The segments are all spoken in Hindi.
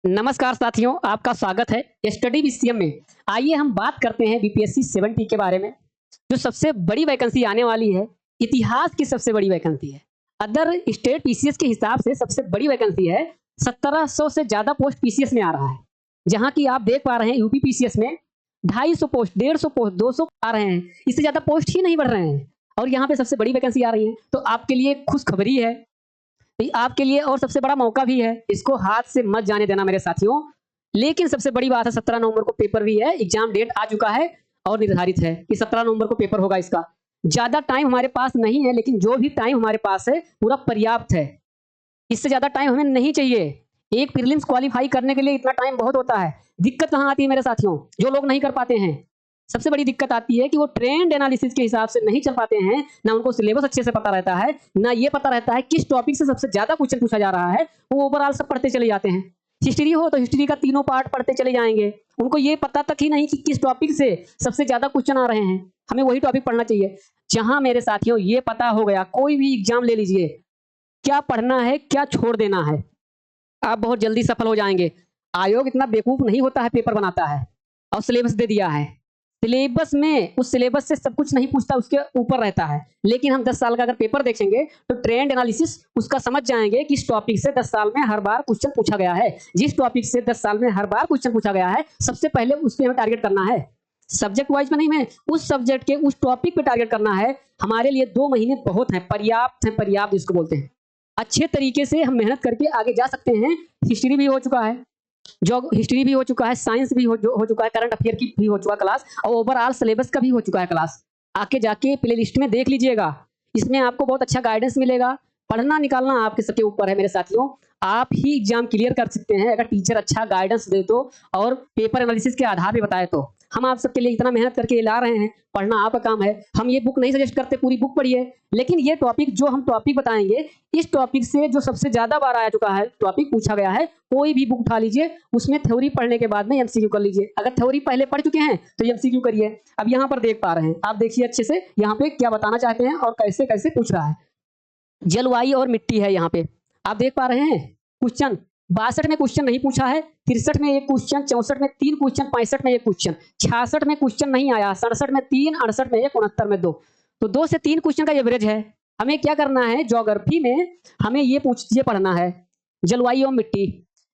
नमस्कार साथियों, आपका स्वागत है स्टडी बीसीएम में। आइए हम बात करते हैं बीपीएससी 70 के बारे में। जो सबसे बड़ी वैकेंसी आने वाली है, इतिहास की सबसे बड़ी वैकेंसी है। अदर स्टेट पीसीएस के हिसाब से सबसे बड़ी वैकेंसी है। 1700 से ज्यादा पोस्ट पीसीएस में आ रहा है, जहां की आप देख पा रहे हैं यूपी पीसीएस में 250 पोस्ट, 150 पोस्ट, 200 आ रहे हैं। इससे ज्यादा पोस्ट ही नहीं बढ़ रहे हैं और यहाँ पे सबसे बड़ी वैकेंसी आ रही है। तो आपके लिए खुशखबरी है, आपके लिए और सबसे बड़ा मौका भी है। इसको हाथ से मत जाने देना मेरे साथियों। लेकिन सबसे बड़ी बात है, 17 नवंबर को पेपर भी है। एग्जाम डेट आ चुका है और निर्धारित है कि 17 नवंबर को पेपर होगा। इसका ज्यादा टाइम हमारे पास नहीं है, लेकिन जो भी टाइम हमारे पास है पूरा पर्याप्त है। इससे ज्यादा टाइम हमें नहीं चाहिए। एक प्रीलिम्स क्वालिफाई करने के लिए इतना टाइम बहुत होता है। दिक्कत कहाँ आती है मेरे साथियों? जो लोग नहीं कर पाते हैं, सबसे बड़ी दिक्कत आती है कि वो ट्रेंड एनालिसिस के हिसाब से नहीं चल पाते हैं। ना उनको सिलेबस अच्छे से पता रहता है, ना ये पता रहता है किस टॉपिक से सबसे ज्यादा क्वेश्चन पूछा जा रहा है। वो ओवरऑल सब पढ़ते चले जाते हैं। हिस्ट्री हो तो हिस्ट्री का तीनों पार्ट पढ़ते चले जाएंगे। उनको ये पता तक ही नहीं कि किस टॉपिक से सबसे ज्यादा क्वेश्चन आ रहे हैं। हमें वही टॉपिक पढ़ना चाहिए। जहां मेरे साथियों ये पता हो गया, कोई भी एग्जाम ले लीजिए, क्या पढ़ना है क्या छोड़ देना है, आप बहुत जल्दी सफल हो जाएंगे। आयोग इतना बेवकूफ नहीं होता है, पेपर बनाता है और सिलेबस दे दिया है। सिलेबस में उस सिलेबस से सब कुछ नहीं पूछता, उसके ऊपर रहता है। लेकिन हम 10 साल का अगर पेपर देखेंगे तो ट्रेंड एनालिसिस उसका समझ जाएंगे कि इस टॉपिक से 10 साल में हर बार क्वेश्चन पूछा गया है। जिस टॉपिक से 10 साल में हर बार क्वेश्चन पूछा गया है, सबसे पहले उस पर हमें टारगेट करना है। सब्जेक्ट वाइज में नहीं, है उस सब्जेक्ट के उस टॉपिक पे टारगेट करना है। हमारे लिए 2 महीने बहुत है, पर्याप्त है, पर्याप्त जिसको बोलते हैं। अच्छे तरीके से हम मेहनत करके आगे जा सकते हैं। हिस्ट्री भी हो चुका है, जो हिस्ट्री भी हो चुका है, साइंस भी हो चुका है, करंट अफेयर की भी हो चुका है क्लास, और ओवरऑल सिलेबस का भी हो चुका है क्लास। आके जाके प्ले लिस्ट में देख लीजिएगा, इसमें आपको बहुत अच्छा गाइडेंस मिलेगा। पढ़ना निकालना आपके सबके ऊपर है मेरे साथियों। आप ही एग्जाम क्लियर कर सकते हैं अगर टीचर अच्छा गाइडेंस दे तो और पेपर एनालिसिस के आधार पे बताए तो। हम आप सबके लिए इतना मेहनत करके ला रहे हैं, पढ़ना आपका काम है। हम ये बुक नहीं सजेस्ट करते पूरी बुक पढ़िए, लेकिन ये टॉपिक जो हम टॉपिक बताएंगे, इस टॉपिक से जो सबसे ज्यादा बार आ चुका है, टॉपिक पूछा गया है, कोई भी बुक उठा लीजिए, उसमें थ्योरी पढ़ने के बाद में एमसीक्यू कर लीजिए। अगर थ्योरी पहले पढ़ चुके हैं तो एमसीक्यू करिए। अब यहाँ पर देख पा रहे हैं, आप देखिए अच्छे से यहाँ पे क्या बताना चाहते हैं और कैसे कैसे पूछ रहा है। जलवायु और मिट्टी है यहाँ पे, आप देख पा रहे हैं। क्वेश्चन 62 में क्वेश्चन नहीं पूछा है, 63 में एक क्वेश्चन, 64 में 3 क्वेश्चन, 65 में एक क्वेश्चन, 66 में क्वेश्चन नहीं आया, 67 में 3, 68 में 1, 69 में 2। तो 2 से 3 क्वेश्चन का एवरेज है। हमें क्या करना है, ज्योग्राफी में हमें ये पढ़ना है, जलवायु और मिट्टी।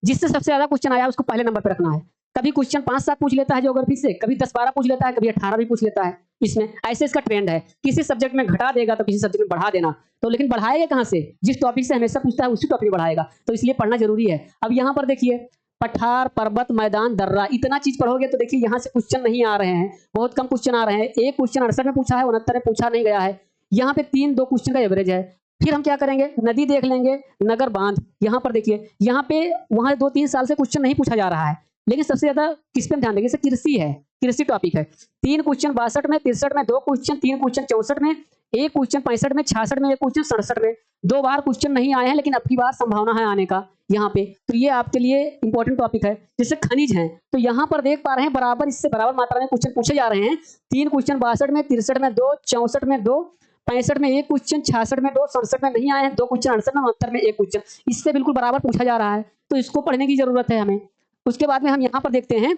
जिससे सबसे ज्यादा क्वेश्चन आया उसको पहले नंबर पर रखना है। कभी क्वेश्चन 5-7 पूछ लेता है ज्योग्राफी से, कभी 10-12 पूछ लेता है, कभी 18 भी पूछ लेता है। इसमें ऐसे इसका ट्रेंड है, किसी सब्जेक्ट में घटा देगा तो किसी सब्जेक्ट में बढ़ा देना। तो लेकिन बढ़ाएगा कहां से? जिस टॉपिक से हमेशा पूछता है उसी टॉपिक में बढ़ाएगा। तो इसलिए पढ़ना जरूरी है। अब यहाँ पर देखिए, पठार, पर्वत, मैदान, दर्रा, इतना चीज पढ़ोगे तो देखिए यहाँ से क्वेश्चन नहीं आ रहे हैं, बहुत कम क्वेश्चन आ रहे हैं। एक क्वेश्चन 68 में पूछा है, 69 में पूछा नहीं गया है। यहाँ पे 3-2 क्वेश्चन का एवरेज है। फिर हम क्या करेंगे, नदी देख लेंगे, नगर बांध। यहाँ पर देखिए, यहाँ पे वहां 2-3 साल से क्वेश्चन नहीं पूछा जा रहा है, लेकिन सबसे ज्यादा किस पे ध्यान देंगे, जैसे कृषि है, कृषि टॉपिक है। 3 क्वेश्चन 62 में, 63 में 2 क्वेश्चन, 3 क्वेश्चन 64 में, 1 क्वेश्चन 65 में, 66 में 1 क्वेश्चन, 67 में 2 बार क्वेश्चन नहीं आए हैं, लेकिन अब की बार संभावना है आने का यहाँ पे। तो ये आपके लिए इंपॉर्टेंट टॉपिक है। जैसे खनिज है, तो यहाँ पर देख पा रहे हैं बराबर, इससे बराबर मात्रा में क्वेश्चन पूछे जा रहे हैं। 3 क्वेश्चन 62 में, 63 में 2, 64 में 2, 65 में 1 क्वेश्चन, 66 में 2, 67 में नहीं आए हैं 2 क्वेश्चन, 68 में, 69 में 1 क्वेश्चन। इससे बिल्कुल बराबर पूछा जा रहा है, तो इसको पढ़ने की जरूरत है हमें। उसके बाद में हम यहाँ पर देखते हैं,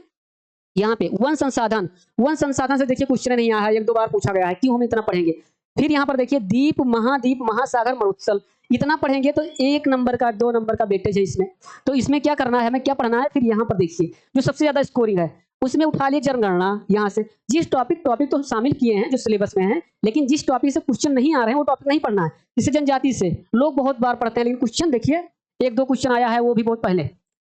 यहाँ पे वन संसाधन, वन संसाधन से देखिए क्वेश्चन नहीं आया है, 1-2 बार पूछा गया है, क्यों हम इतना पढ़ेंगे। फिर यहाँ पर देखिए दीप, महाद्वीप, महासागर, मरुस्थल, इतना पढ़ेंगे तो 1 नंबर का 2 नंबर का वेटेज है इसमें। तो इसमें क्या करना है, हमें क्या पढ़ना है। फिर यहाँ पर देखिए जो सबसे ज्यादा स्कोरिंग है उसमें उठा लिए जनगणना। यहाँ से जिस टॉपिक तो हम शामिल किए हैं जो सिलेबस में है, लेकिन जिस टॉपिक से क्वेश्चन नहीं आ रहे हैं वो टॉपिक नहीं पढ़ना है। जैसे जनजाति से लोग बहुत बार पढ़ते हैं, लेकिन क्वेश्चन देखिए 1-2 क्वेश्चन आया है, वो भी बहुत पहले।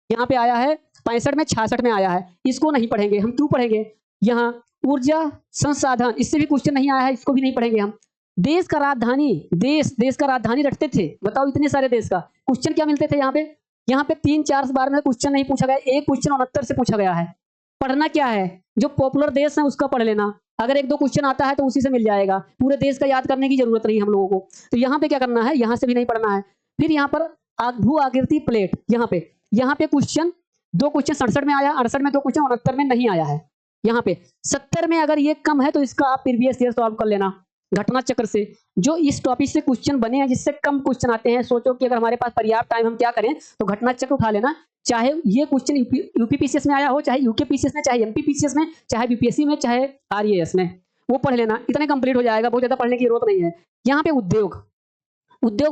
यहाँ पे आया है 65 में, 66 में आया है, इसको नहीं पढ़ेंगे हम। क्यों पढ़ेंगे? यहाँ ऊर्जा संसाधन, इससे भी क्वेश्चन नहीं आया है, इसको भी नहीं पढ़ेंगे हम। देश का राजधानी, देश का राजधानी रखते थे, बताओ इतने सारे देश का क्वेश्चन क्या मिलते थे यहाँ पे। यहाँ पे 3-4 बार में क्वेश्चन नहीं पूछा गया, एक क्वेश्चन 69 से पूछा गया है। पढ़ना क्या है, जो पॉपुलर देश है उसका पढ़ लेना। अगर 1-2 क्वेश्चन आता है तो उसी से मिल जाएगा, पूरे देश का याद करने की जरूरत नहीं हम लोगों को। तो यहाँ पे क्या करना है, यहाँ से भी नहीं पढ़ना है। फिर यहाँ पर भू आकृति प्लेट, यहाँ पे क्वेश्चन 2 क्वेश्चन 67 में आया, 68 में 2 क्वेश्चन, 69 में नहीं आया है। यहाँ पे 70 में अगर ये कम है तो इसका आप प्रीवियस ईयर सॉल्व कर लेना। घटना चक्र से, जो इस टॉपिक से क्वेश्चन बने हैं, जिससे कम क्वेश्चन आते हैं। सोचो कि अगर हमारे पास पर्याप्त टाइम, हम क्या करें, तो घटना चक्र उठा लेना। चाहे ये क्वेश्चन यूपीपीसीएस में आया हो, चाहे यूकेपीसीएस में, चाहे एमपीपीसीएस में, चाहे बीपीएससी में, चाहे आरईएएस में, वो पढ़ लेना। इतने कंप्लीट हो जाएगा, बहुत ज्यादा पढ़ने की जरूरत नहीं है। यहाँ पे उद्योग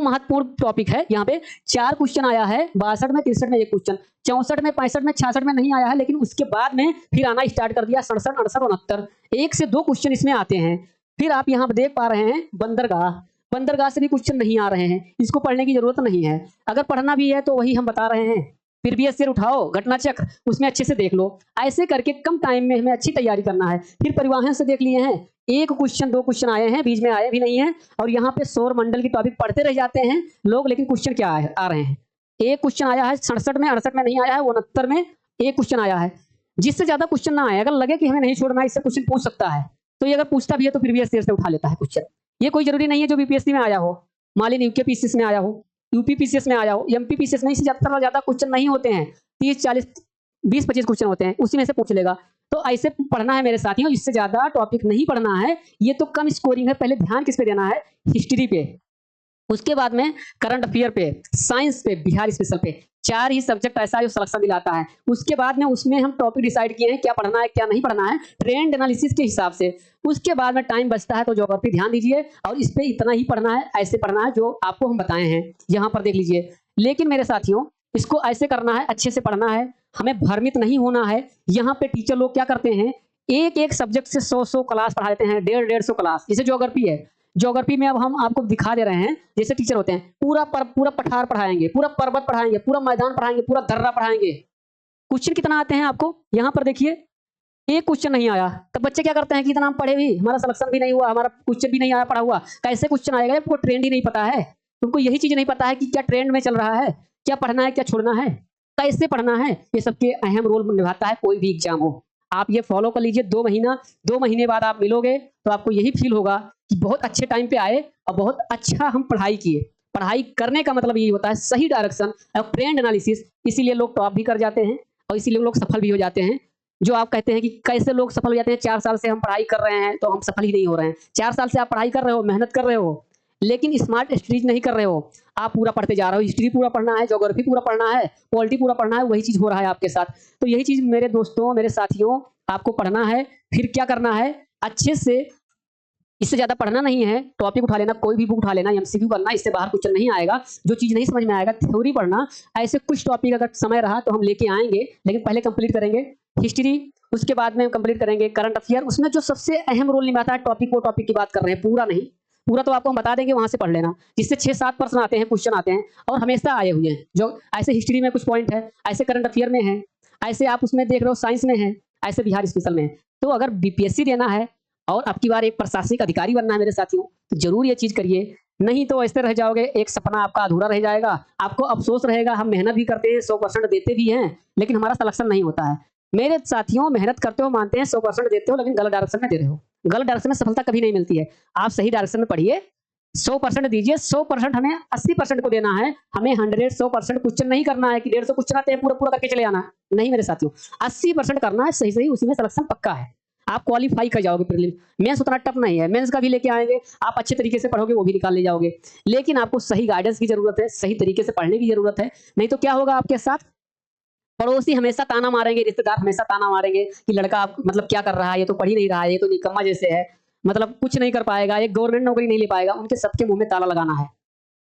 महत्वपूर्ण टॉपिक है। यहाँ पे 4 क्वेश्चन आया है, 62 में, 63 में 1 क्वेश्चन, 64 में, 65 में, 66 में नहीं आया है, लेकिन उसके बाद में फिर आना स्टार्ट कर दिया 67, 68, 69, 1 से 2 क्वेश्चन इसमें आते हैं। फिर आप यहाँ देख पा रहे हैं बंदरगाह से भी क्वेश्चन नहीं आ रहे हैं, इसको पढ़ने की जरूरत नहीं है। अगर पढ़ना भी है तो वही हम बता रहे हैं, प्रीवियस ईयर उठाओ, घटना चक्र, उसमें अच्छे से देख लो। ऐसे करके कम टाइम में हमें अच्छी तैयारी करना है। फिर परिवहन से देख लिए हैं, 1 क्वेश्चन 2 क्वेश्चन आए हैं, बीच में आए भी नहीं है। और यहाँ पे सौर मंडल की टॉपिक पढ़ते रह जाते हैं लोग, लेकिन क्वेश्चन क्या आ रहे हैं। 1 क्वेश्चन आया है 67 में, 68 में नहीं आया है, 69 में 1 क्वेश्चन आया है। जिससे ज्यादा क्वेश्चन ना आए, अगर लगे कि हमें नहीं छोड़ना, इससे क्वेश्चन पूछ सकता है, तो ये अगर पूछता भी है तो प्रीवियस ईयर से उठा लेता है क्वेश्चन। ये कोई जरूरी नहीं है जो बीपीएससी में आया हो, मान लीजिए यूकेपीसीएस में आया हो, यूपीपीसीएस में आया हो, एमपीपीसीएस में, इससे ज्यादा क्वेश्चन नहीं होते हैं। 30, 40, 20, 25 क्वेश्चन होते हैं, उसी में से पूछ लेगा। तो ऐसे पढ़ना है मेरे साथियों, इससे ज्यादा टॉपिक नहीं पढ़ना है। ये तो कम स्कोरिंग है। पहले ध्यान किस पे देना है, हिस्ट्री पे, उसके बाद में करंट अफेयर पे, साइंस पे, बिहार स्पेशल पे। 4 ही सब्जेक्ट ऐसा है जो सिलेक्शन दिलाता है। उसके बाद में उसमें हम टॉपिक डिसाइड किए हैं, क्या पढ़ना है क्या नहीं पढ़ना है, ट्रेंड एनालिसिस के हिसाब से। उसके बाद में टाइम बचता है तो ज्योग्राफी ध्यान दीजिए, और इस पे इतना ही पढ़ना है, ऐसे पढ़ना है जो आपको हम बताए हैं, यहाँ पर देख लीजिए। लेकिन मेरे साथियों, इसको ऐसे करना है, अच्छे से पढ़ना है, हमें भ्रमित नहीं होना है। यहाँ पे टीचर लोग क्या करते हैं, एक सब्जेक्ट से 100 क्लास पढ़ा देते हैं, 150 क्लास। जैसे ज्योग्राफी है, ज्योग्राफी में अब हम आपको दिखा दे रहे हैं, जैसे टीचर होते हैं, पूरा पठार पढ़ाएंगे, पूरा पर्वत पढ़ाएंगे, पूरा मैदान पढ़ाएंगे, पूरा दर्रा पढ़ाएंगे। क्वेश्चन कितना आते हैं आपको, यहाँ पर देखिए, 1 क्वेश्चन नहीं आया। तब बच्चे क्या करते हैं कि इतना हम पढ़े भी, हमारा सिलेक्शन भी नहीं हुआ, हमारा क्वेश्चन भी नहीं आया पढ़ा हुआ, कैसे क्वेश्चन आएगा, आपको ट्रेंड ही नहीं पता है। तुमको यही चीज नहीं पता है कि क्या ट्रेंड में चल रहा है, क्या पढ़ना है क्या छोड़ना है, कैसे पढ़ना है। ये सबके अहम रोल निभाता है कोई भी एग्जाम हो। आप ये फॉलो कर लीजिए। 2 महीने बाद आप मिलोगे तो आपको यही फील होगा कि बहुत अच्छे टाइम पे आए और बहुत अच्छा हम पढ़ाई किए। पढ़ाई करने का मतलब यही होता है सही डायरेक्शन और ट्रेंड एनालिसिस। इसीलिए लोग टॉप भी कर जाते हैं और इसीलिए लोग सफल भी हो जाते हैं। जो आप कहते हैं कि कैसे लोग सफल हो जाते हैं, 4 साल से हम पढ़ाई कर रहे हैं तो हम सफल ही नहीं हो रहे हैं। 4 साल से आप पढ़ाई कर रहे हो, मेहनत कर रहे हो, लेकिन स्मार्ट स्टडीज नहीं कर रहे हो। आप पूरा पढ़ते जा रहे हो, हिस्ट्री पूरा पढ़ना है, ज्योग्राफी पूरा पढ़ना है, पॉलिटी पूरा पढ़ना है, वही चीज हो रहा है आपके साथ। तो यही चीज मेरे दोस्तों, मेरे साथियों, आपको पढ़ना है। फिर क्या करना है, अच्छे से, इससे ज्यादा पढ़ना नहीं है, टॉपिक उठा लेना, कोई भी बुक उठा लेना, एमसीक्यू करना, इससे बाहर क्वेश्चन नहीं आएगा। जो चीज नहीं समझ में आएगा थ्योरी पढ़ना। ऐसे कुछ टॉपिक अगर समय रहा तो हम लेके आएंगे, लेकिन पहले कंप्लीट करेंगे हिस्ट्री, उसके बाद में कंप्लीट करेंगे करंट अफेयर। उसमें जो सबसे अहम रोल निभाता है टॉपिक, वो टॉपिक की बात कर रहे हैं, पूरा नहीं। पूरा तो आपको हम बता देंगे, वहां से पढ़ लेना, जिससे 6-7 प्रश्न आते हैं, क्वेश्चन आते हैं और हमेशा आए हुए हैं। जो ऐसे हिस्ट्री में कुछ पॉइंट है, ऐसे करंट अफेयर में है, ऐसे आप उसमें देख रहे हो साइंस में है, ऐसे बिहार स्पेशल में है। तो अगर बीपीएससी देना है और अब की बार एक प्रशासनिक अधिकारी बनना है मेरे साथियों, तो जरूर ये चीज करिए, नहीं तो ऐसे रह जाओगे, एक सपना आपका अधूरा रह जाएगा। आपको अफसोस रहेगा, हम मेहनत भी करते हैं, 100% देते भी हैं, लेकिन हमारा सिलेक्शन नहीं होता है। मेरे साथियों, मेहनत करते हो, मानते हैं, 100% देते हो, लेकिन गलत डायरेक्शन में दे रहे हो। गलत डायरेक्शन में सफलता कभी नहीं मिलती है। आप सही डायरेक्शन में पढ़िए, 100% दीजिए। 100% हमें 80% को देना है। हमें 100% क्वेश्चन नहीं करना है कि 150 क्वेश्चन आते हैं पूरा पूरा करके चले आना है। नहीं मेरे साथियों, 80% करना है सही सही, उसी में सिलेक्शन पक्का है। आप क्वालिफाई कर जाओगे प्रीलिम। मेंस उतना टफ नहीं है, मेंस का भी लेके आएंगे, आप अच्छे तरीके से पढ़ोगे, वो भी निकाल ले जाओगे। लेकिन आपको सही गाइडेंस की जरूरत है, सही तरीके से पढ़ने की जरूरत है। नहीं तो क्या होगा आपके साथ, पड़ोसी हमेशा ताना मारेंगे, रिश्तेदार हमेशा ताना मारेंगे कि लड़का मतलब क्या कर रहा है, ये तो पढ़ ही नहीं रहा है, ये तो निकम्मा जैसे है, मतलब कुछ नहीं कर पाएगा, एक गवर्नमेंट नौकरी नहीं ले पाएगा। उनके सबके मुंह में ताला लगाना है,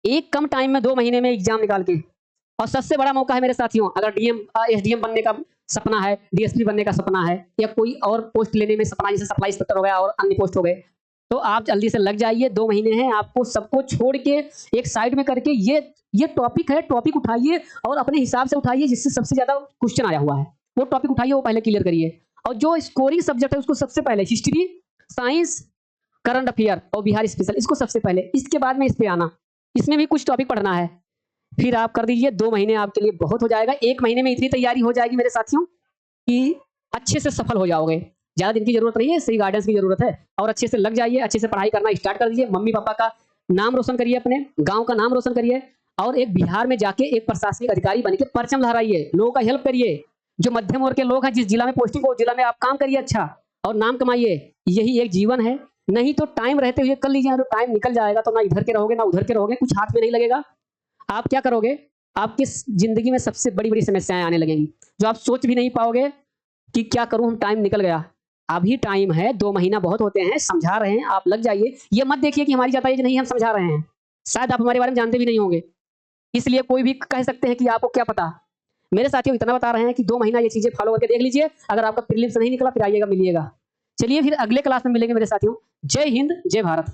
एक कम टाइम में 2 महीने में एग्जाम निकाल के। और सबसे बड़ा मौका है मेरे साथियों, अगर डीएम एसडीएम बनने का सपना है, डीएसपी बनने का सपना है, या कोई और पोस्ट लेने में सपना, जैसे सप्लाई इंस्पेक्टर हो गया और अन्य पोस्ट हो गए, तो आप जल्दी से लग जाइए। 2 महीने हैं, आपको सबको छोड़ के एक साइड में करके ये टॉपिक है, टॉपिक उठाइए और अपने हिसाब से उठाइए, जिससे सबसे ज्यादा क्वेश्चन आया हुआ है वो टॉपिक उठाइए, वो पहले क्लियर करिए। और जो स्कोरिंग सब्जेक्ट है उसको सबसे पहले हिस्ट्री, साइंस, करंट अफेयर और बिहार स्पेशल, इसको सबसे पहले, इसके बाद में इस पे आना। इसमें भी कुछ टॉपिक पढ़ना है, फिर आप कर दीजिए। 2 महीने आपके लिए बहुत हो जाएगा। 1 महीने में इतनी तैयारी हो जाएगी मेरे साथियों कि अच्छे से सफल हो जाओगे। ज्यादा दिन की जरूरत नहीं है, सही गाइडेंस की जरूरत है। और अच्छे से लग जाइए, अच्छे से पढ़ाई करना स्टार्ट कर दीजिए। मम्मी पापा का नाम रोशन करिए, अपने गांव का नाम रोशन करिए, और एक बिहार में जाके एक प्रशासनिक अधिकारी बन के परचम लहराइए, लोगों का हेल्प करिए। जो मध्यम वर्ग के लोग हैं, जिस जिला में पोस्टिंग हो, जिला में आप काम करिए अच्छा और नाम कमाइए। यही एक जीवन है, नहीं तो टाइम रहते हुए कर लीजिए, तो टाइम निकल जाएगा तो ना इधर के रहोगे ना उधर के रहोगे, कुछ हाथ में नहीं लगेगा। आप क्या करोगे, आपकी जिंदगी में सबसे बड़ी बड़ी समस्याएं आने लगेंगी, जो आप सोच भी नहीं पाओगे कि क्या करूं, हम टाइम निकल गया। अभी टाइम है, 2 महीना बहुत होते हैं, समझा रहे हैं, आप लग जाइए। ये मत देखिए कि हमारी ज्यादा एज नहीं, हम समझा रहे हैं, शायद आप हमारे बारे में जानते भी नहीं होंगे, इसलिए कोई भी कह सकते हैं कि आपको क्या पता। मेरे साथियों इतना बता रहे हैं कि 2 महीना ये चीजें फॉलो करके देख लीजिए, अगर आपका प्रीलिम्स नहीं निकला फिर आइएगा, मिलिएगा। चलिए फिर अगले क्लास में मिलेंगे मेरे साथियों। जय हिंद, जय भारत।